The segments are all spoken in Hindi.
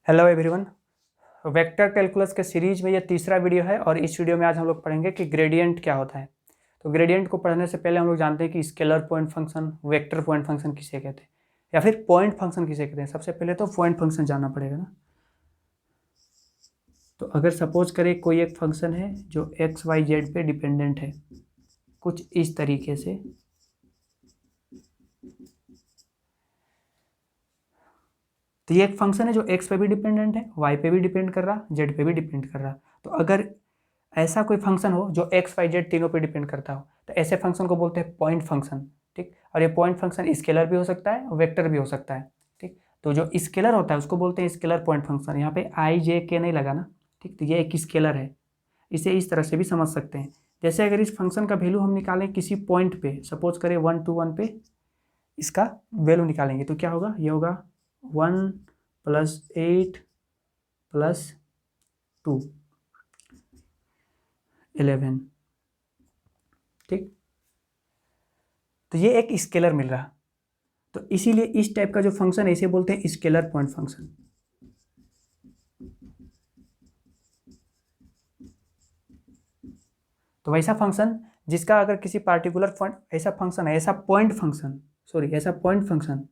Hello everyone. वेक्टर कैलकुलस के सीरीज में ये तीसरा वीडियो है और इस वीडियो में आज हम लोग पढ़ेंगे कि ग्रेडियंट क्या होता है। तो ग्रेडियंट को पढ़ने से पहले हम लोग जानते हैं कि scalar point function, vector point function किसे कहते हैं या फिर पॉइंट फंक्शन किसे कहते हैं। सबसे पहले तो पॉइंट फंक्शन जानना पड़ेगा ना। तो अगर सपोज करें कोई एक फंक्शन है जो एक्स वाई जेड पे डिपेंडेंट है कुछ इस तरीके से, तो ये एक फंक्शन है जो एक्स पे भी डिपेंडेंट है, वाई पे भी डिपेंड कर रहा, जेड पे भी डिपेंड कर रहा। तो अगर ऐसा कोई फंक्शन हो जो एक्स वाई जेड तीनों पे डिपेंड करता हो तो ऐसे फंक्शन को बोलते हैं पॉइंट फंक्शन। ठीक, और ये पॉइंट फंक्शन स्केलर भी हो सकता है, वेक्टर भी हो सकता है। ठीक, तो जो स्केलर होता है उसको बोलते हैं स्केलर पॉइंट फंक्शन। यहाँ पे आई जे के नहीं लगा ना। ठीक, तो ये एक स्केलर है, इसे इस तरह से भी समझ सकते हैं। जैसे अगर इस फंक्शन का वैल्यू हम निकालें किसी पॉइंट पे, सपोज करें 1 to 1 पे इसका वैल्यू निकालेंगे तो क्या होगा, ये होगा 1 + 8 + 2 11। ठीक, तो ये एक स्केलर मिल रहा। तो इसीलिए इस टाइप का जो फंक्शन है इसे बोलते हैं स्केलर पॉइंट फंक्शन। तो वैसा फंक्शन जिसका अगर किसी पार्टिकुलर पॉइंट, ऐसा फंक्शन है, ऐसा पॉइंट फंक्शन, सॉरी ऐसा पॉइंट फंक्शन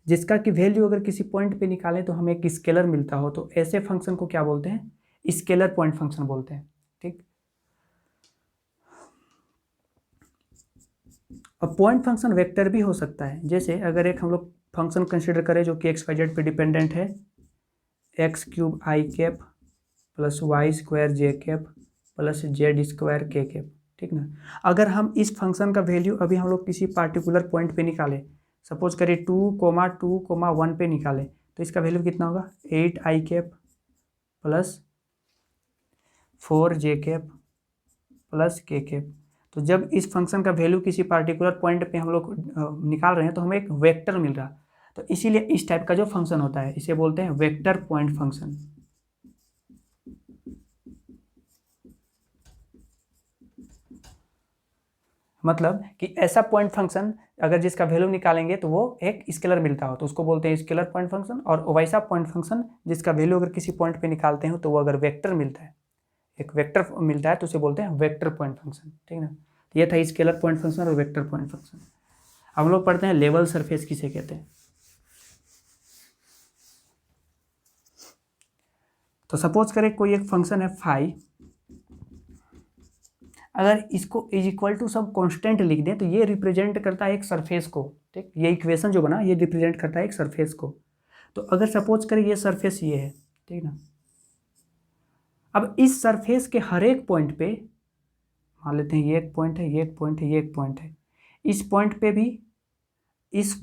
जिसका कि वैल्यू अगर किसी पॉइंट पे निकालें तो हमें एक स्केलर मिलता हो, तो ऐसे फंक्शन को क्या बोलते हैं, स्केलर पॉइंट फंक्शन बोलते हैं। ठीक, अब पॉइंट फंक्शन वेक्टर भी हो सकता है। जैसे अगर एक हम लोग फंक्शन कंसिडर करें जो कि एक्स वाई जेड पे डिपेंडेंट है, x³ i cap + y² j cap + z² k cap. ठीक ना, अगर हम इस फंक्शन का वैल्यू अभी हम लोग किसी पार्टिकुलर पॉइंट पे निकालें, सपोज करें 2,2,1 पे निकालें, तो इसका वैल्यू कितना होगा, 8i cap + 4j cap + k cap. तो जब इस फंक्शन का वैल्यू किसी पार्टिकुलर पॉइंट पे हम लोग निकाल रहे हैं तो हमें एक वेक्टर मिल रहा। तो इसीलिए इस टाइप का जो फंक्शन होता है इसे बोलते हैं वेक्टर पॉइंट फंक्शन। मतलब कि ऐसा पॉइंट फंक्शन अगर जिसका वैल्यू निकालेंगे तो वो एक स्केलर मिलता हो तो उसको बोलते हैं स्केलर पॉइंट फंक्शन, और वैसा पॉइंट फंक्शन जिसका वैल्यू अगर किसी पॉइंट पे निकालते हो तो वो अगर वेक्टर मिलता है, एक वेक्टर मिलता है, तो उसे बोलते हैं वेक्टर पॉइंट फंक्शन। ठीक ना, तो ये था स्केलर पॉइंट फंक्शन और वेक्टर पॉइंट फंक्शन। हम लोग पढ़ते हैं लेवल सरफेस किसे कहते हैं। तो सपोज करें कोई एक फंक्शन है फाई, अगर इसको = सब कांस्टेंट लिख दें तो ये रिप्रेजेंट करता है एक सरफेस को। ठीक, ये इक्वेशन जो बना ये रिप्रेजेंट करता है एक सरफेस को। तो अगर सपोज करें ये सरफेस ये है, ठीक ना, अब इस सरफेस के हर एक पॉइंट पे मान लेते हैं ये एक पॉइंट है, ये एक पॉइंट है, ये एक पॉइंट है, इस पॉइंट पे भी इस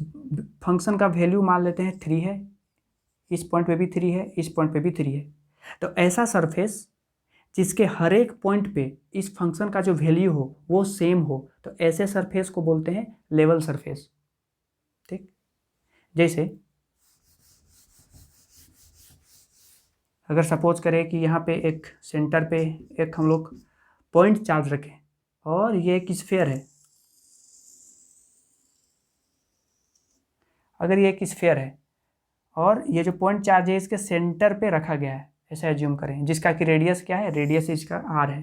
फंक्शन का वैल्यू मान लेते हैं 3 है, इस पॉइंट पे भी 3 है, इस पॉइंट पे भी 3 है। तो ऐसा सरफेस जिसके हर एक पॉइंट पे इस फंक्शन का जो वैल्यू हो वो सेम हो, तो ऐसे सरफेस को बोलते हैं लेवल सरफेस। ठीक, जैसे अगर सपोज करें कि यहाँ पे एक सेंटर पे एक हम लोग पॉइंट चार्ज रखें और ये एक स्फीयर है, अगर ये एक स्फीयर है और ये जो पॉइंट चार्ज है इसके सेंटर पे रखा गया है, ऐसे एज्यूम करें, जिसका कि रेडियस क्या है, रेडियस इसका r है।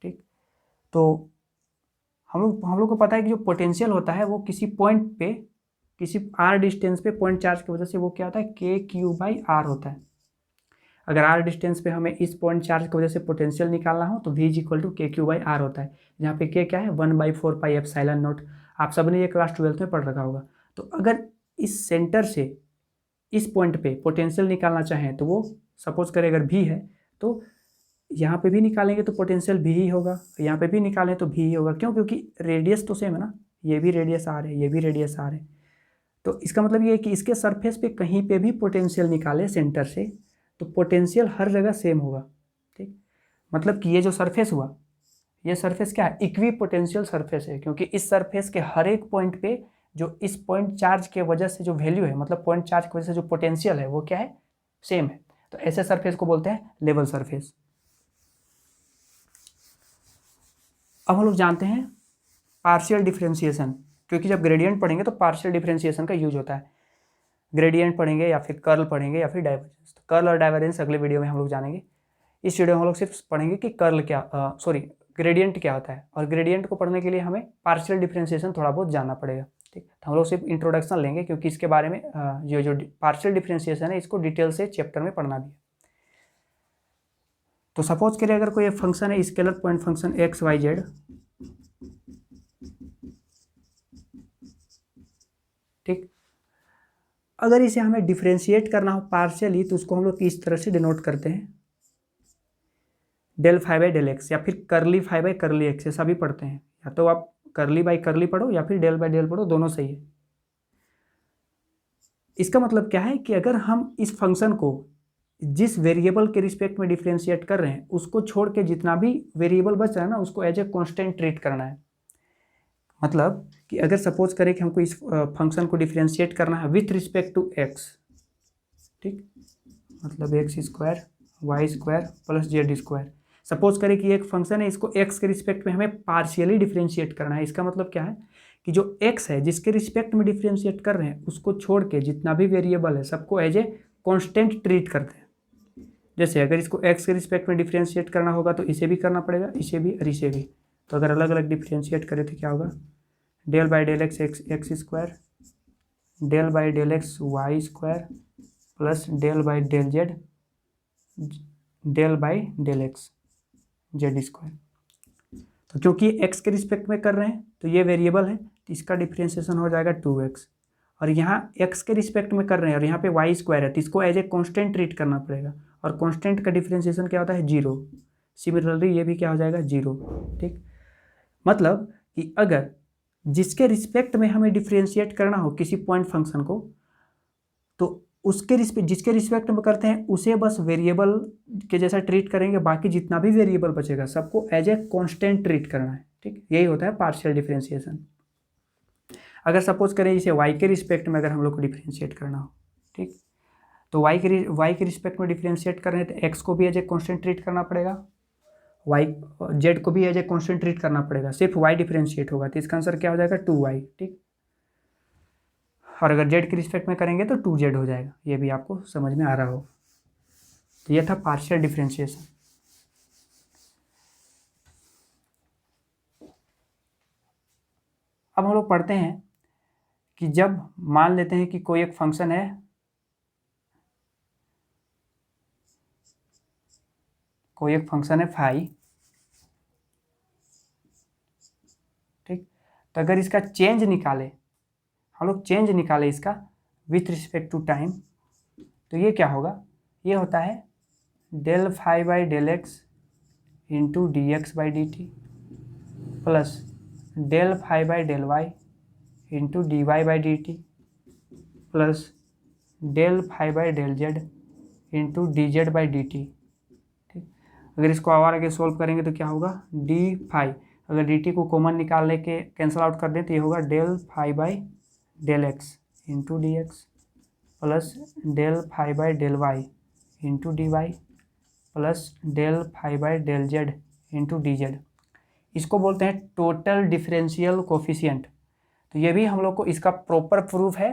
ठीक, तो हम लोग को पता है कि जो पोटेंशियल होता है वो किसी पॉइंट पे किसी r डिस्टेंस पे पॉइंट चार्ज की वजह से वो क्या होता है, KQ/r होता है। अगर r डिस्टेंस पे हमें इस पॉइंट चार्ज की वजह से पोटेंशियल निकालना हो तो V = KQ/r होता है, जहाँ पे K क्या है, 1/4πε0। आप सबने ये क्लास 12th में पढ़ रखा होगा। तो अगर इस सेंटर से इस पॉइंट पे पोटेंशियल निकालना चाहें तो वो सपोज करें अगर V है तो यहाँ पे भी निकालेंगे तो पोटेंशियल भी ही होगा, यहाँ पे भी निकालें तो भी ही होगा। क्यों, क्योंकि रेडियस तो सेम है ना, ये भी रेडियस r है, ये भी रेडियस r है। तो इसका मतलब ये है कि इसके सरफेस पे कहीं पे भी पोटेंशियल निकाले सेंटर से तो पोटेंशियल हर जगह सेम होगा। ठीक, मतलब कि ये जो सरफेस हुआ, ये सरफेस क्या है, इक्वी पोटेंशियल सरफेस है, क्योंकि इस सरफेस के हर एक पॉइंट पे जो इस पॉइंट चार्ज के वजह से जो वैल्यू है, मतलब पॉइंट चार्ज की वजह से जो पोटेंशियल है वो क्या है, सेम है। तो ऐसे सरफेस को बोलते हैं लेवल सरफेस। अब हम लोग जानते हैं पार्शियल डिफरेंशिएशन, क्योंकि जब ग्रेडियंट पढ़ेंगे तो पार्शियल डिफरेंशिएशन का यूज होता है। ग्रेडियंट पढ़ेंगे या फिर कर्ल पढ़ेंगे या फिर डाइवर्जेंस। तो कर्ल और डाइवर्जेंस अगले वीडियो में हम लोग जानेंगे। इस वीडियो में हम लोग सिर्फ पढ़ेंगे कि कर्ल क्या ग्रेडियंट क्या होता है, और ग्रेडियंट को पढ़ने के लिए हमें पार्शियल डिफरेंशिएशन थोड़ा बहुत जानना पड़ेगा। ठीक, तो हम लोग सिर्फ इंट्रोडक्शन लेंगे, क्योंकि इसके बारे में जो पार्शियल डिफरेंशिएशन है इसको डिटेल से चैप्टर में पढ़ना भी है। तो सपोज करिए अगर कोई फंक्शन है, scalar point function X Y Z, ठीक, अगर इसे हमें डिफरेंशिएट करना हो पार्शियली तो उसको हम लोग इस तरह से डिनोट करते हैं, del phi by del X, या फिर करली फाई बाई करली एक्स, ऐसा भी पढ़ते हैं। या तो आप करली बाई करली पढ़ो या फिर डेल बाई डेल पढ़ो, दोनों सही है। इसका मतलब क्या है कि अगर हम इस फंक्शन को जिस वेरिएबल के रिस्पेक्ट में डिफरेंशिएट कर रहे हैं उसको छोड़ के जितना भी वेरिएबल बच रहा है ना उसको एज ए कांस्टेंट ट्रीट करना है। मतलब कि अगर सपोज करें कि हमको इस फंक्शन को डिफरेंशिएट करना है विथ रिस्पेक्ट टू एक्स, ठीक, मतलब X square Y square plus Z square. Suppose करें कि एक फंक्शन है, इसको एक्स के रिस्पेक्ट में हमें पार्शियली डिफरेंशिएट करना है। इसका मतलब क्या है कि जो एक्स है जिसके रिस्पेक्ट में डिफरेंशिएट कर रहे हैं उसको छोड़ के जितना भी वेरिएबल है सबको एज ए कांस्टेंट ट्रीट करते हैं। जैसे अगर इसको एक्स के रिस्पेक्ट में डिफरेंशिएट करना होगा तो इसे भी करना पड़ेगा, इसे भी और इसे भी। तो अगर अलग अलग डिफरेंशिएट करें तो क्या होगा, del by del x x square, del by del X Y square plus del by del Z, del by del X Z square. तो क्योंकि एक्स के रिस्पेक्ट में कर रहे हैं तो ये वेरिएबल है तो इसका डिफरेंशिएशन हो जाएगा 2x, और यहाँ एक्स के रिस्पेक्ट में कर रहे हैं और यहाँ पे वाई स्क्वायर है तो इसको एज ए कॉन्स्टेंट ट्रीट करना पड़ेगा, और कॉन्स्टेंट का डिफरेंशिएशन क्या होता है, 0। सिमिलरली ये भी क्या हो जाएगा, 0। ठीक, मतलब कि अगर जिसके रिस्पेक्ट में हमें डिफरेंशिएट करना हो किसी पॉइंट फंक्शन को तो उसके जिसके रिस्पेक्ट में करते हैं उसे बस वेरिएबल के जैसा ट्रीट करेंगे, बाकी जितना भी वेरिएबल बचेगा सबको एज ए कांस्टेंट ट्रीट करना है। ठीक, यही होता है पार्शियल डिफरेंशिएशन। अगर सपोज करें इसे y के रिस्पेक्ट में अगर हम लोग को डिफरेंशिएट करना हो, ठीक, तो y के रिस्पेक्ट में डिफरेंशिएट कर रहे हैं तो x को भी एज ए कांस्टेंट ट्रीट करना पड़ेगा, z को भी एज ए कांस्टेंट ट्रीट करना पड़ेगा, सिर्फ y डिफरेंशिएट होगा तो इसका आंसर क्या हो जाएगा, 2y। ठीक, और अगर z के रिस्पेक्ट में करेंगे तो 2z हो जाएगा। ये भी आपको समझ में आ रहा हो। तो ये था पार्शियल डिफरेंशिएशन। अब हम लोग पढ़ते हैं कि जब मान लेते हैं कि कोई एक फंक्शन है, फाई, ठीक, तो अगर इसका चेंज निकाले हम लोग, चेंज निकाले इसका विथ रिस्पेक्ट टू टाइम, तो ये क्या होगा, ये होता है del phi by del x into D X by D T plus del phi by del Y into D Y by D T plus del phi by del Z into D Z by D T. ठीक, अगर इसको और आगे सोल्व करेंगे तो क्या होगा, डी फाई, अगर डी टी को कॉमन निकाल लेके कैंसिल आउट कर दें तो ये होगा del phi by del x into D X plus del phi by del Y into D Y plus del phi by del Z into D Z. इसको बोलते हैं टोटल डिफरेंशियल कोफिशिएंट। तो ये भी हम लोग को इसका प्रॉपर प्रूफ है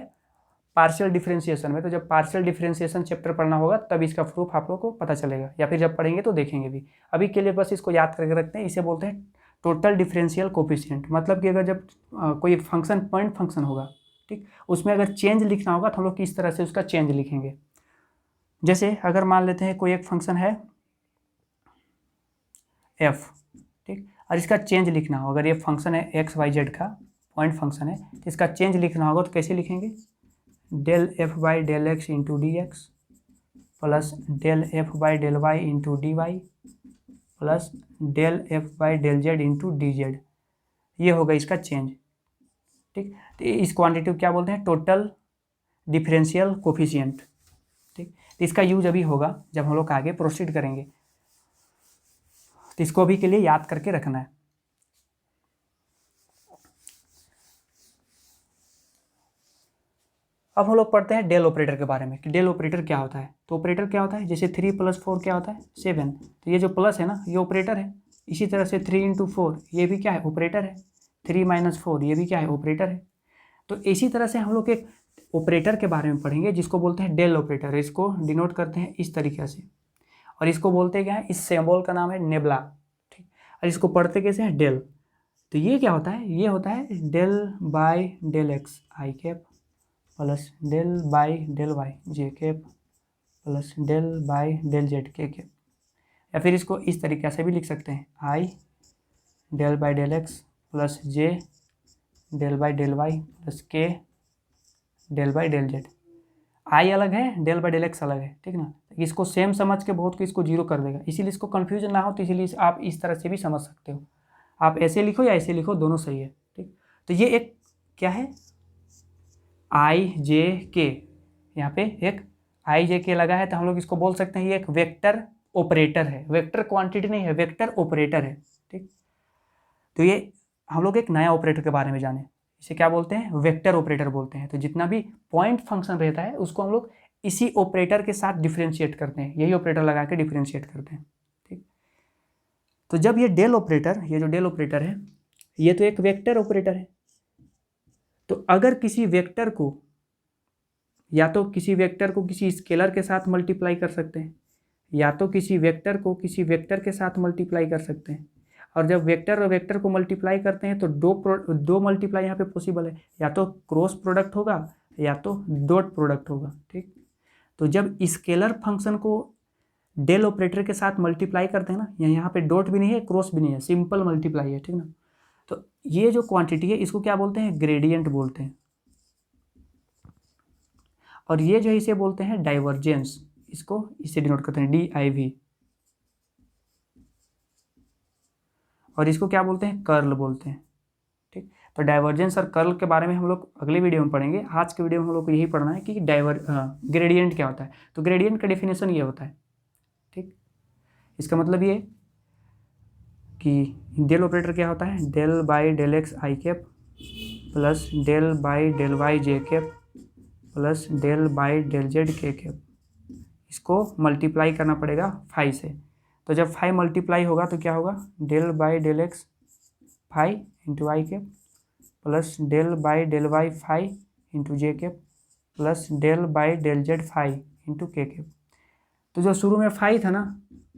पार्शियल डिफरेंशिएशन में। तो जब पार्शियल डिफरेंशिएशन चैप्टर पढ़ना होगा तब इसका प्रूफ आप लोग को पता चलेगा, या फिर जब पढ़ेंगे तो देखेंगे भी। अभी के लिए बस इसको याद करके रखते हैं, इसे बोलते हैं टोटल डिफरेंशियल कोफिशिएंट। मतलब कि अगर जब कोई फंक्शन पॉइंट फंक्शन होगा, ठीक, उसमें अगर चेंज लिखना होगा तो हम लोग किस तरह से उसका चेंज लिखेंगे। जैसे अगर मान लेते हैं कोई एक फंक्शन है f, ठीक, और इसका चेंज लिखना हो, अगर ये फंक्शन है एक्स वाई जेड का पॉइंट फंक्शन है तो इसका चेंज लिखना होगा तो कैसे लिखेंगे, del F by del x into D X plus del F by del Y into D Y plus del F by del Z into D Z. ये होगा इसका चेंज। ठीक, तो इस क्वांटिटी को क्या बोलते हैं, टोटल डिफरेंशियल कोफिशिएंट। ठीक, तो इसका यूज अभी होगा जब हम लोग आगे प्रोसीड करेंगे, तो इसको अभी के लिए याद करके रखना है। अब हम लोग पढ़ते हैं डेल ऑपरेटर के बारे में कि डेल ऑपरेटर क्या होता है। तो ऑपरेटर क्या होता है, जैसे 3 + 4 क्या होता है, 7। तो ये जो प्लस है ना ये ऑपरेटर है। इसी तरह से 3 × 4 ये भी क्या है, ऑपरेटर है। 3 - 4 ये भी क्या है, ऑपरेटर है। तो इसी तरह से हम लोग एक ऑपरेटर के बारे में पढ़ेंगे जिसको बोलते हैं डेल ऑपरेटर। इसको डिनोट करते हैं इस तरीके से, और इसको बोलते क्या है, इस सिंबल का नाम है नेबुला, ठीक। और इसको पढ़ते कैसे हैं, डेल। तो ये क्या होता है, ये होता है del by del x I cap plus del by del Y J cap plus del by del Z के कैप। या फिर इसको इस तरीके से भी लिख सकते हैं, I del by del x plus J del by del y plus K del by del z. I अलग है, डेल बाय डेल एक्स अलग है, ठीक ना। इसको सेम समझ के बहुत को इसको जीरो कर देगा, इसीलिए इसको कन्फ्यूजन ना हो, तो इसीलिए आप इस तरह से भी समझ सकते हो। आप ऐसे लिखो या ऐसे लिखो, दोनों सही है, ठीक। तो ये एक क्या है, आई जे के, यहाँ पे एक आई जे के लगा है, तो हम लोग इसको बोल सकते हैं ये एक वेक्टर ऑपरेटर है। वेक्टर क्वांटिटी नहीं है, वेक्टर ऑपरेटर है, ठीक। तो ये हम लोग एक नया ऑपरेटर के बारे में जाने, इसे क्या बोलते हैं, वेक्टर ऑपरेटर बोलते हैं। तो जितना भी पॉइंट फंक्शन रहता है उसको हम लोग इसी ऑपरेटर के साथ डिफरेंशिएट करते हैं, यही ऑपरेटर लगा के डिफरेंशिएट करते हैं, ठीक। तो जब ये डेल ऑपरेटर, ये जो डेल ऑपरेटर है, ये तो एक वेक्टर ऑपरेटर है। तो अगर किसी वेक्टर को, या तो किसी वेक्टर को किसी स्केलर के साथ मल्टीप्लाई कर सकते हैं, या तो किसी वेक्टर को किसी वेक्टर के साथ मल्टीप्लाई कर सकते हैं। और जब वेक्टर और वेक्टर को मल्टीप्लाई करते हैं तो दो मल्टीप्लाई यहाँ पे पॉसिबल है, या तो क्रॉस प्रोडक्ट होगा या तो डॉट प्रोडक्ट होगा, ठीक। तो जब स्केलर फंक्शन को डेल ऑपरेटर के साथ मल्टीप्लाई करते हैं ना, यहाँ पे डॉट भी नहीं है, क्रॉस भी नहीं है, सिंपल मल्टीप्लाई है, ठीक ना। तो ये जो क्वांटिटी है इसको क्या बोलते हैं, ग्रेडियंट बोलते हैं। और ये जो इसे बोलते हैं डाइवर्जेंस, इसको इसे डिनोट करते हैं DIV। और इसको क्या बोलते हैं, कर्ल बोलते हैं, ठीक। तो डाइवर्जेंस और कर्ल के बारे में हम लोग अगले वीडियो में पढ़ेंगे। आज के वीडियो में हम लोग को यही पढ़ना है कि ग्रेडियंट क्या होता है। तो ग्रेडियंट का डेफिनेशन ये होता है, ठीक। इसका मतलब ये कि डेल ऑपरेटर क्या होता है, del by del x I cap plus del by del Y J cap plus del by del Z के कैप। इसको मल्टीप्लाई करना पड़ेगा 5 से। तो जब 5 मल्टीप्लाई होगा तो क्या होगा, del by del X 5 into I cap plus del by del Y 5 into J cap plus del by del Z 5 into K cap. तो जो शुरू में 5 था ना,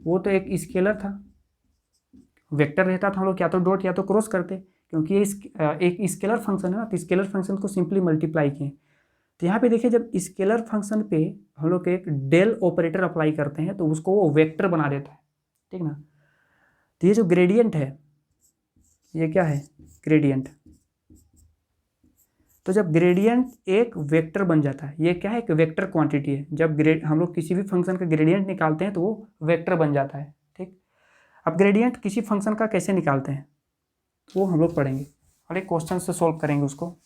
वो तो एक स्केलर था, वेक्टर रहता था, हम लोग या तो डॉट या तो क्रॉस करते, क्योंकि ये एक स्केलर फंक्शन है ना, तो स्केलर फंक्शन को सिंपली मल्टीप्लाई किए। तो यहाँ पे देखिए, जब स्केलर फंक्शन पे हम लोग एक डेल ऑपरेटर अप्लाई करते हैं तो उसको वो वेक्टर बना देता है, ठीक ना। तो ये जो ग्रेडियंट है, ये क्या है, ग्रेडियंट। तो जब ग्रेडियंट एक वेक्टर बन जाता है, ये क्या है, एक वेक्टर क्वांटिटी है। जब हम लोग किसी भी फंक्शन का ग्रेडियंट निकालते हैं तो वो वेक्टर बन जाता है, ठीक। अब ग्रेडियंट किसी फंक्शन का कैसे निकालते हैं वो हम लोग पढ़ेंगे, और एक क्वेश्चन से सॉल्व करेंगे उसको।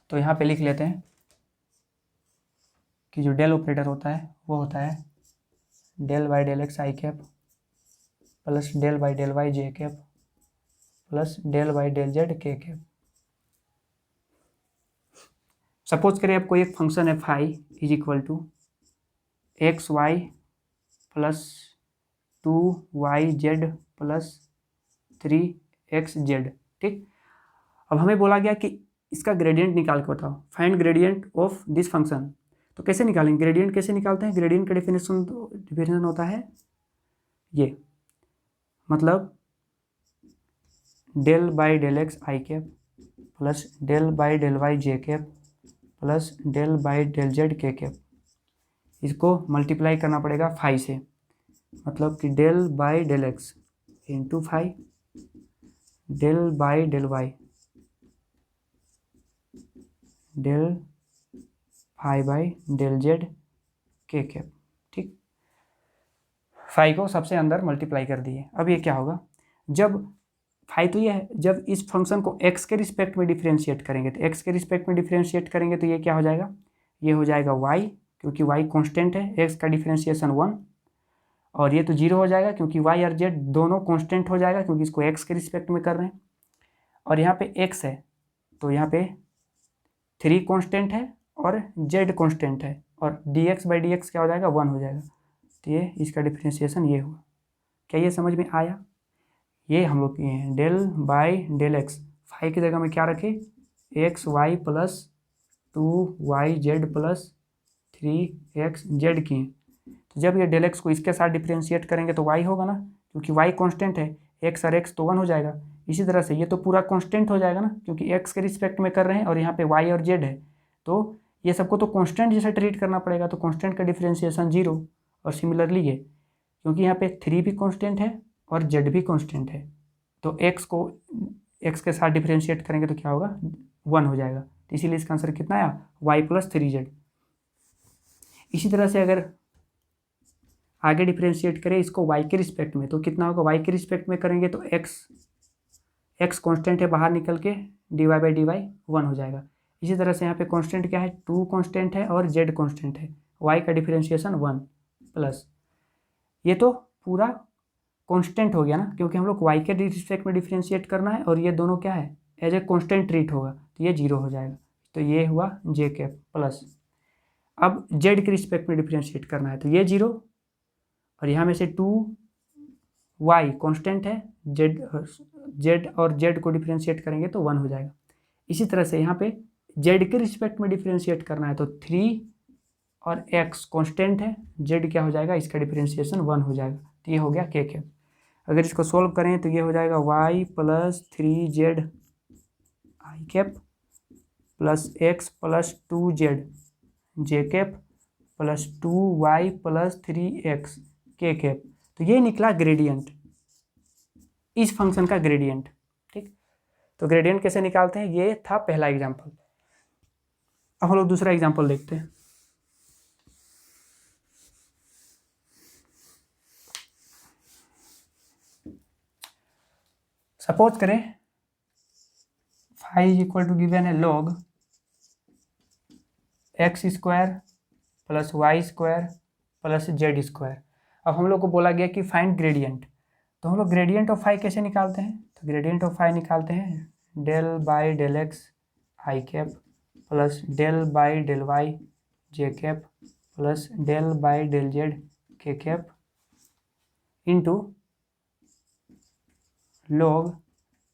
तो यहाँ पे लिख लेते हैं कि जो डेल ऑपरेटर होता है वो होता है del by del x I cap plus del by del Y J cap plus del by del Z के कैप। सपोज करें आपको एक फंक्शन है phi is equal to X Y plus 2yz plus 3xz, ठीक। अब हमें बोला गया कि इसका ग्रेडियंट निकाल के बताओ, find gradient of this function. तो कैसे निकालेंगे, ग्रेडियंट कैसे निकालते हैं, ग्रेडियंट का डिफिनेशन होता है ये, मतलब del by del x I cap plus del by del Y J cap plus del by del Z के कैप। इसको मल्टीप्लाई करना पड़ेगा 5 से, मतलब कि del by del x into 5 del by del Y del 5 by del Z के कैप, ठीक। 5 को सबसे अंदर मल्टीप्लाई कर दिए। अब ये क्या होगा, जब 5 तो ये है, जब इस फंक्शन को x के रिस्पेक्ट में डिफरेंशिएट करेंगे, तो x के रिस्पेक्ट में डिफरेंशिएट करेंगे तो ये क्या हो जाएगा, ये हो जाएगा y, क्योंकि y कांस्टेंट है, x का डिफरेंशिएशन 1, और ये तो 0 हो जाएगा क्योंकि y और z दोनों कांस्टेंट हो जाएगा, क्योंकि इसको x के रिस्पेक्ट में कर रहे हैं। और यहाँ पे x है तो यहाँ पे 3 कांस्टेंट है और z कांस्टेंट है, और dx बाई डी क्या हो जाएगा, 1 हो जाएगा। तो ये इसका डिफरेंशिएशन ये हुआ। क्या ये समझ में आया, ये हम लोग किए हैं del by del X five की जगह में क्या रखे, x Y plus 2yz plus 3xz किए। तो जब ये डेल एक्स को इसके साथ डिफ्रेंशिएट करेंगे तो y होगा ना, क्योंकि y कांस्टेंट है, x और x तो 1 हो जाएगा। इसी तरह से ये तो पूरा कांस्टेंट हो जाएगा ना, क्योंकि x के रिस्पेक्ट में कर रहे हैं और यहाँ पे y और z है, तो ये सबको तो कांस्टेंट जैसे ट्रीट करना पड़ेगा, तो कांस्टेंट का डिफ्रेंशिएशन 0। और सिमिलरली ये, क्योंकि यहाँ पे 3 भी कांस्टेंट है और z भी कांस्टेंट है, तो x को x के साथ डिफ्रेंशिएट करेंगे तो क्या होगा, 1 हो जाएगा। तो इसीलिए इसका आंसर कितना आया, y प्लस 3z। इसी तरह से अगर आगे डिफ्रेंशिएट करें इसको y के रिस्पेक्ट में, तो कितना होगा, y के रिस्पेक्ट में करेंगे तो x कांस्टेंट है, बाहर निकल के dy बाई dy 1 हो जाएगा। इसी तरह से यहाँ पे कांस्टेंट क्या है, 2 कांस्टेंट है और z कांस्टेंट है, y का डिफ्रेंशिएशन 1 प्लस, ये तो पूरा कांस्टेंट हो गया ना, क्योंकि हम लोग y के रिस्पेक्ट में डिफ्रेंशिएट करना है और ये दोनों क्या है, एज ए कांस्टेंट ट्रीट होगा, तो ये 0 हो जाएगा। तो ये हुआ j कैप प्लस, अब z के रिस्पेक्ट में डिफ्रेंशिएट करना है तो ये 0, और यहाँ में से 2y कांस्टेंट है, z और z को डिफ्रेंशिएट करेंगे तो 1 हो जाएगा। इसी तरह से यहाँ पे z के रिस्पेक्ट में डिफ्रेंशिएट करना है तो 3 और x कांस्टेंट है, z क्या हो जाएगा, इसका डिफ्रेंशिएशन 1 हो जाएगा। तो ये हो गया k कैप। अगर इसको सोल्व करें तो ये हो जाएगा y plus 3z I cap plus x plus 2z j cap plus 2y plus 3x k cap. तो ये निकला ग्रेडियंट, इस फंक्शन का ग्रेडियंट। ठीक, तो ग्रेडियंट कैसे निकालते हैं, ये था पहला एग्जाम्पल। अब हम लोग दूसरा एग्जाम्पल देखते हैं। सपोज करें five is equal to given है log x square plus Y square plus Z square. अब हम लोग को बोला गया कि फाइंड ग्रेडियंट, तो हम लोग ग्रेडियंट ऑफ फाइव कैसे निकालते हैं, तो ग्रेडियंट ऑफ फाइव निकालते हैं del by del x I cap plus del by del Y J cap plus del by del Z के cap into log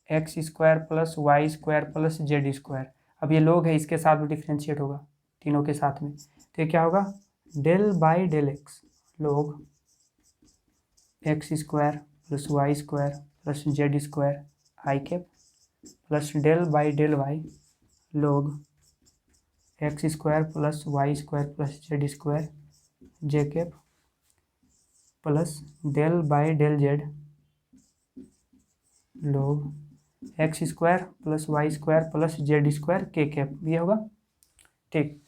x square plus Y square plus Z square. अब ये log है, इसके साथ भी डिफ्रेंशिएट होगा, तीनों के साथ में, तो ये क्या होगा, del by del X log x square plus Y square plus Z square I cap plus del by del Y log x square plus Y square plus Z square J cap plus del by del Z log x square plus Y square plus Z square के कैप, ये होगा। ठीक,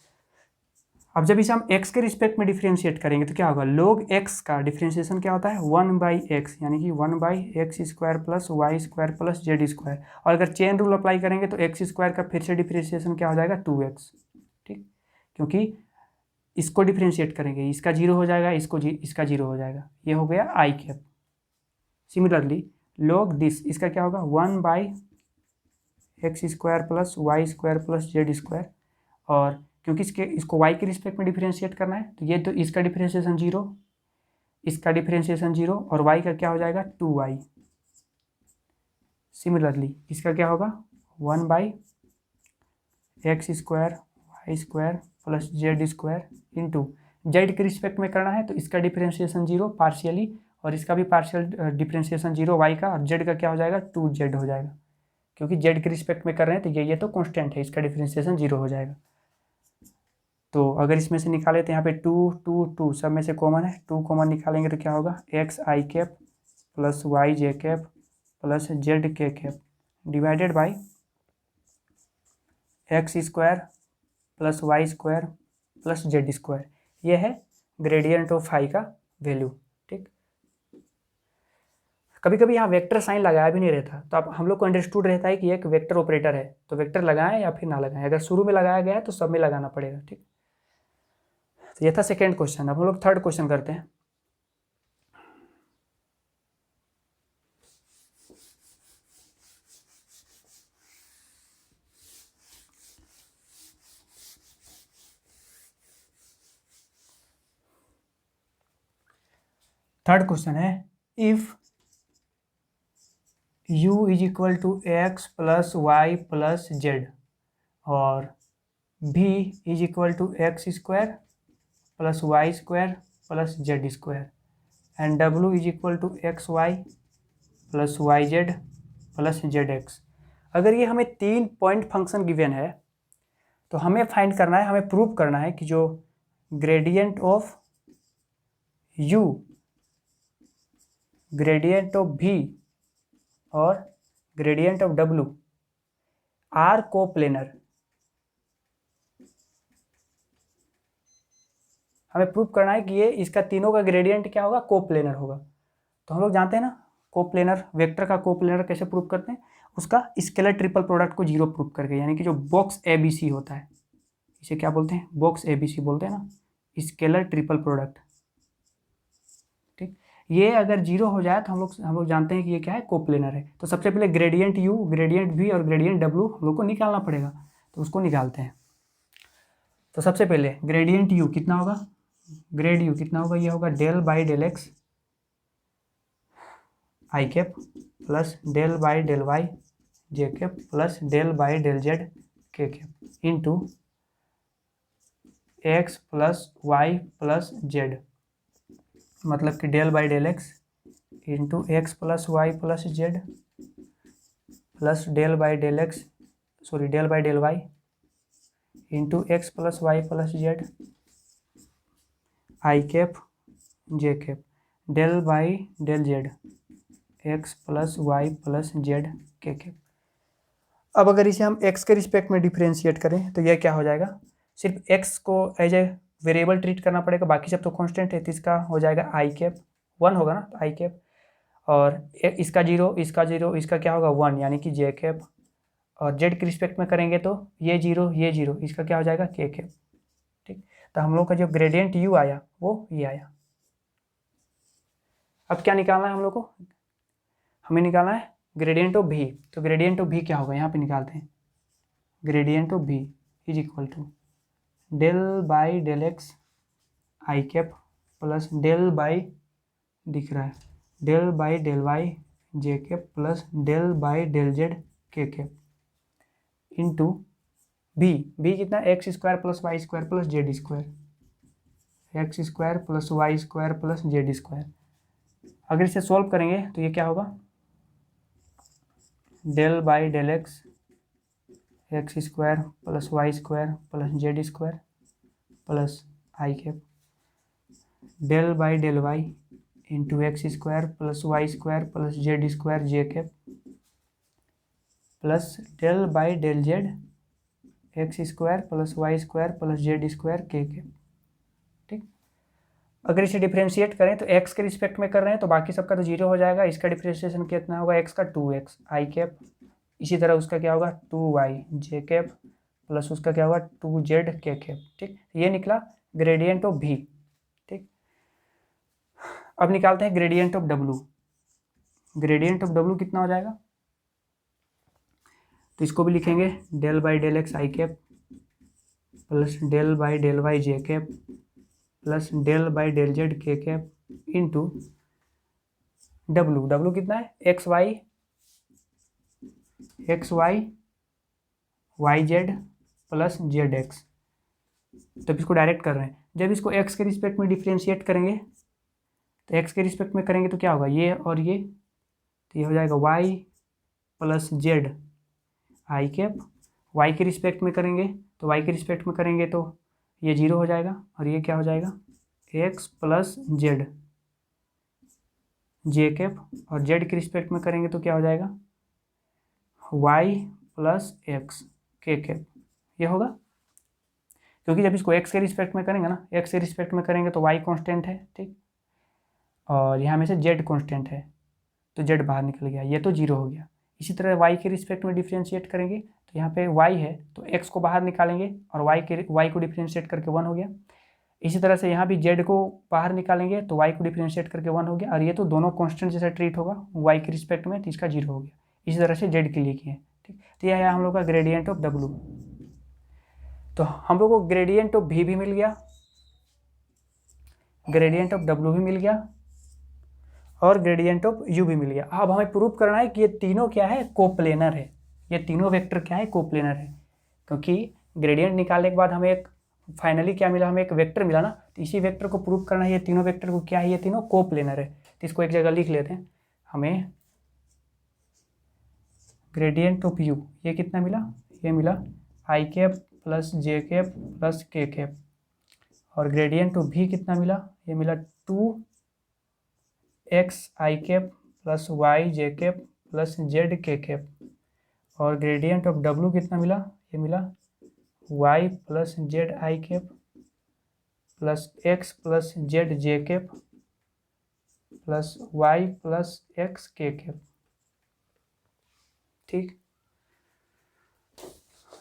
अब जब इसे हम x के रिस्पेक्ट में डिफ्रेंशिएट करेंगे तो क्या होगा, log x का डिफ्रेंशिएशन क्या होता है, 1/x, यानी कि 1/x square plus Y square plus Z square. और अगर चेन रूल अप्लाई करेंगे तो एक्स स्क्वायर का फिर से डिफ्रेंशिएशन क्या हो जाएगा, 2x। ठीक, क्योंकि इसको डिफ्रेंशिएट करेंगे, इसका 0 हो जाएगा, इसका 0 हो जाएगा, ये हो गया I cap. Similarly log this, इसका क्या होगा, 1/x square plus Y square plus Z square, और क्योंकि इसको y के रिस्पेक्ट में डिफ्रेंशिएट करना है तो ये तो इसका डिफ्रेंशिएशन 0, इसका डिफ्रेंशिएशन 0, और y का क्या हो जाएगा, 2y। सिमिलरली इसका क्या होगा, 1/x square Y square plus Z square into Z के रिस्पेक्ट में करना है तो इसका डिफ्रेंशिएशन 0 पार्शियली, और इसका भी पार्शियल डिफ्रेंशिएशन 0 y का, और z का क्या हो जाएगा, 2z हो जाएगा, क्योंकि z के रिस्पेक्ट में कर रहे हैं तो ये तो कांस्टेंट है, इसका डिफ्रेंशिएशन 0 हो जाएगा। तो अगर इसमें से निकाले तो यहाँ पे 2 2 2 सब में से कॉमन है, 2 कॉमन निकालेंगे तो क्या होगा, एक्स आई कैप प्लस वाई जे कैप प्लस जेड के cap divided by X square plus Y square plus Z square. ये है ग्रेडियंट ऑफ फाई का वैल्यू। ठीक, कभी कभी यहाँ वेक्टर साइन लगाया भी नहीं रहता, तो अब हम लोग को अंडरस्टूड रहता है कि एक वेक्टर ऑपरेटर है, तो वेक्टर लगाएं या फिर ना लगाएं, अगर शुरू में लगाया गया है तो सब में लगाना पड़ेगा। ठीक, तो ये था सेकेंड क्वेश्चन। अब हम लोग थर्ड क्वेश्चन करते हैं। थर्ड क्वेश्चन है, if u is equal to X plus Y plus Z और v is equal to X square plus Y square plus Z square and w is equal to X Y plus Y Z plus Z X. अगर ये हमें 3 पॉइंट फंक्शन गिवन है तो हमें फाइंड करना है, हमें प्रूव करना है कि जो gradient of u, gradient of v और gradient of w are coplanar. हमें प्रूव करना है कि ये इसका तीनों का ग्रेडियंट क्या होगा, कोप्लेनर होगा। तो हम लोग जानते हैं ना कोप्लेनर, वेक्टर का कोप्लेनर कैसे प्रूव करते हैं, उसका स्केलर ट्रिपल प्रोडक्ट को जीरो प्रूव करके, यानी कि जो बॉक्स ABC होता है, इसे क्या बोलते हैं, बॉक्स ABC बोलते हैं ना, स्केलर ट्रिपल प्रोडक्ट। ठीक, ये अगर जीरो हो जाए तो हम लोग जानते हैं कि ये क्या है, कोप्लेनर है। तो सबसे पहले ग्रेडियंट u, ग्रेडियंट v और ग्रेडियंट w हम लोग को निकालना पड़ेगा, तो उसको निकालते हैं। तो सबसे पहले ग्रेडियंट u कितना होगा, ग्रेड u कितना होगा, ये होगा del by del x I cap plus del by del Y J cap plus del by del Z के cap into x plus Y plus z, मतलब कि del by del x into x plus Y plus z plus del by del x del by del Y into x plus Y plus z i cap j cap del by del z x plus Y plus Z के कैप। अब अगर इसे हम x के रिस्पेक्ट में डिफ्रेंशिएट करें तो यह क्या हो जाएगा, सिर्फ x को एज ए वेरिएबल ट्रीट करना पड़ेगा, बाकी सब तो कांस्टेंट है, तो इसका हो जाएगा आई कैप 1 होगा ना, तो आई कैप और इसका जीरो, इसका जीरो, इसका क्या होगा 1 यानी कि जे कैप, और जेड के रिस्पेक्ट में करेंगे तो ये जीरो, इसका क्या हो जाएगा के कैप। ठीक, तो हम लोग का जो ग्रेडियंट u आया वो ये आया। अब क्या निकालना है हम लोग को, हमें निकालना है ग्रेडियंट ऑफ v। तो ग्रेडियंट ऑफ v क्या होगा, यहाँ पे निकालते हैं। Gradient of v is equal to del by del x I cap plus del by, दिख रहा है, del by del Y J cap plus del by del Z के कैप इंटू v कितना, X square plus Y square plus Z square, X square plus Y square plus Z square. अगर इसे सॉल्व करेंगे तो ये क्या होगा, del by del x x square plus Y square plus Z square plus i cap del by del Y into x square plus Y square plus Z square J cap plus del by del z x square plus Y square plus Z square के कैप। ठीक, अगर इसे डिफ्रेंशिएट करें तो x के रिस्पेक्ट में कर रहे हैं तो बाकी सबका तो जीरो हो जाएगा, इसका डिफ्रेंशिएशन कितना होगा, x का 2x आई कैप, इसी तरह उसका क्या होगा 2y जे कैप प्लस उसका क्या होगा 2z के कैप। ठीक, ये निकला ग्रेडियंट ऑफ v। ठीक, अब निकालते हैं gradient of w। Gradient of w कितना हो जाएगा, तो इसको भी लिखेंगे del by del x I cap plus del by del Y J cap plus del by del Z के कैप इंटू w कितना है, x y y Z plus Z x. तो इसको डायरेक्ट कर रहे हैं, जब इसको x के रिस्पेक्ट में डिफ्रेंशिएट करेंगे तो x के रिस्पेक्ट में करेंगे तो क्या होगा, ये और ये, तो ये हो जाएगा y plus z i cap, y के रिस्पेक्ट में करेंगे तो y के रिस्पेक्ट में करेंगे तो ये जीरो हो जाएगा और ये क्या हो जाएगा x plus Z J cap, और z के रिस्पेक्ट में करेंगे तो क्या हो जाएगा y प्लस एक्स के कैप, ये होगा। क्योंकि जब इसको x के रिस्पेक्ट में करेंगे ना, x के रिस्पेक्ट में करेंगे तो y कांस्टेंट है, ठीक, और यहाँ में से z कांस्टेंट है तो z बाहर निकल गया, ये तो जीरो हो गया। इसी तरह y के रिस्पेक्ट में डिफ्रेंशिएट करेंगे तो यहाँ पे y है तो x को बाहर निकालेंगे और y को डिफ्रेंशिएट करके 1 हो गया। इसी तरह से यहाँ भी z को बाहर निकालेंगे तो y को डिफ्रेंशिएट करके 1 हो गया, और ये तो दोनों कांस्टेंट जैसा ट्रीट होगा y के रिस्पेक्ट में, तो इसका जीरो हो गया। इसी तरह से z के लिए किए, ठीक। तो यह है हम लोग का ग्रेडियंट ऑफ w। तो हम लोग को ग्रेडियंट ऑफ v भी मिल गया, ग्रेडियंट ऑफ w भी मिल गया, और ग्रेडियंट ऑफ u भी मिल गया। अब हमें प्रूव करना है कि ये तीनों क्या है, कोप्लेनर है। ये तीनों वेक्टर क्या है, कोप्लेनर है। क्योंकि ग्रेडियंट निकालने के बाद हमें एक फाइनली क्या मिला, हमें एक वेक्टर मिला ना, तो इसी वेक्टर को प्रूव करना है ये तीनों वेक्टर को क्या है, ये तीनों कोप्लेनर है। तो इसको एक जगह लिख लेते हैं। हमें ग्रेडियंट ऑफ u ये कितना मिला, ये मिला i cap plus j cap plus k cap. और ग्रेडियंट ऑफ v कितना मिला, ये मिला 2x i cap plus y j cap plus z k cap. और ग्रेडियंट ऑफ w कितना मिला, ये मिला y plus z i cap plus x plus z j cap plus y plus x k cap. ठीक,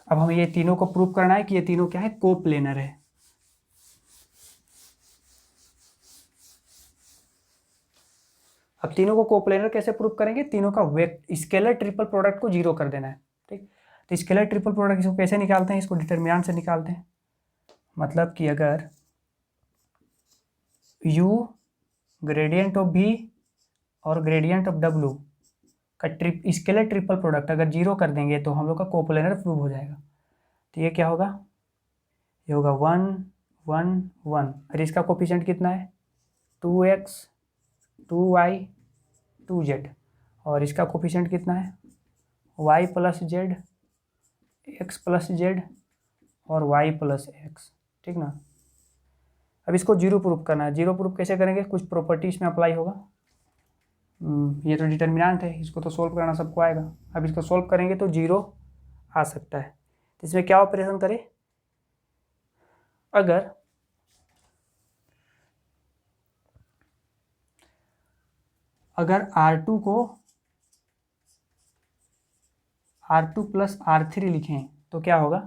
अब हमें ये तीनों को प्रूव करना है कि ये तीनों क्या है, कोप्लेनर है। अब तीनों को कोप्लेनर कैसे प्रूव करेंगे, तीनों का स्केलर ट्रिपल प्रोडक्ट को जीरो कर देना है। ठीक, तो स्केलर ट्रिपल प्रोडक्ट इसको कैसे निकालते हैं, इसको डिटर्मिनेंट से निकालते हैं। मतलब कि अगर u ग्रेडियंट ऑफ v और ग्रेडियंट ऑफ w का स्केलर ट्रिपल प्रोडक्ट अगर जीरो कर देंगे तो हम लोग का कोप्लेनर प्रूव हो जाएगा। तो ये क्या होगा, ये होगा 1 1 1। और इसका कोफिशिएंट कितना है, 2x 2y 2z। और इसका कोफिशिएंट कितना है, y plus z x plus Z और y प्लस एक्स। ठीक ना। अब इसको जीरो प्रूफ करना है। जीरो प्रूफ कैसे करेंगे, कुछ प्रॉपर्टी इसमें अप्लाई होगा। ये तो डिटर्मिनेंट है, इसको तो सोल्व करना सबको आएगा। अब इसको सोल्व करेंगे तो जीरो आ सकता है। तो इसमें क्या ऑपरेशन करें, अगर R2 को R2 प्लस R3 लिखें तो क्या होगा,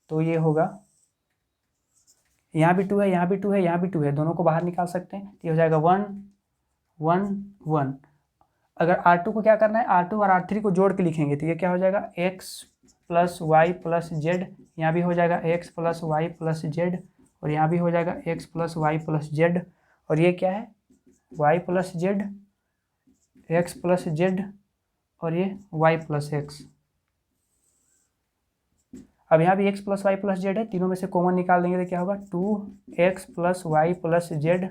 तो ये होगा, यहाँ भी 2 है, यहाँ भी 2 है, यहाँ भी 2 है, दोनों को बाहर निकाल सकते हैं। ये हो जाएगा 1 1 1। अगर R2 को क्या करना है, R2 और R3 को जोड़ के लिखेंगे तो ये क्या हो जाएगा, x plus Y plus z. यहाँ भी हो जाएगा x plus Y plus Z और यहाँ भी हो जाएगा x plus Y plus Z. और ये क्या है, y plus z, x plus Z और ये y प्लस एक्स। अब यहाँ भी x plus Y plus z है, तीनों में से कॉमन निकाल देंगे तो क्या होगा, 2x plus Y plus Z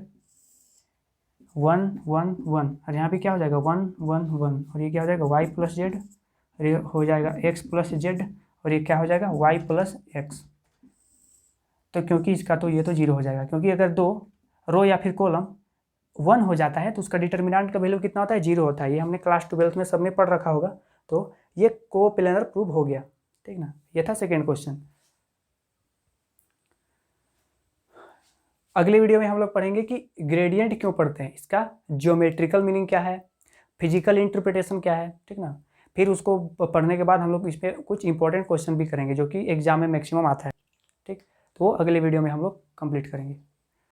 1 1 1। और यहाँ भी क्या हो जाएगा 1 1 1। और ये क्या हो जाएगा y प्लस जेड और ये हो जाएगा x प्लस जेड और ये क्या हो जाएगा y प्लस एक्स। तो क्योंकि इसका तो ये तो जीरो हो जाएगा, क्योंकि अगर दो रो या फिर कॉलम 1 हो जाता है तो उसका डिटर्मिनेंट का वैल्यू कितना होता है, जीरो होता है। ये हमने क्लास 12 में सब में पढ़ रखा होगा। तो ये कोप्लेनर प्रूव हो गया। ठीक ना, ये था सेकेंड क्वेश्चन। अगले वीडियो में हम लोग पढ़ेंगे कि ग्रेडियंट क्यों पढ़ते हैं, इसका ज्योमेट्रिकल मीनिंग क्या है, फिजिकल इंटरप्रिटेशन क्या है। ठीक ना, फिर उसको पढ़ने के बाद हम लोग इस पर कुछ इंपॉर्टेंट क्वेश्चन भी करेंगे जो कि एग्जाम में मैक्सिमम आता है। ठीक, तो वो अगले वीडियो में हम लोग कंप्लीट करेंगे।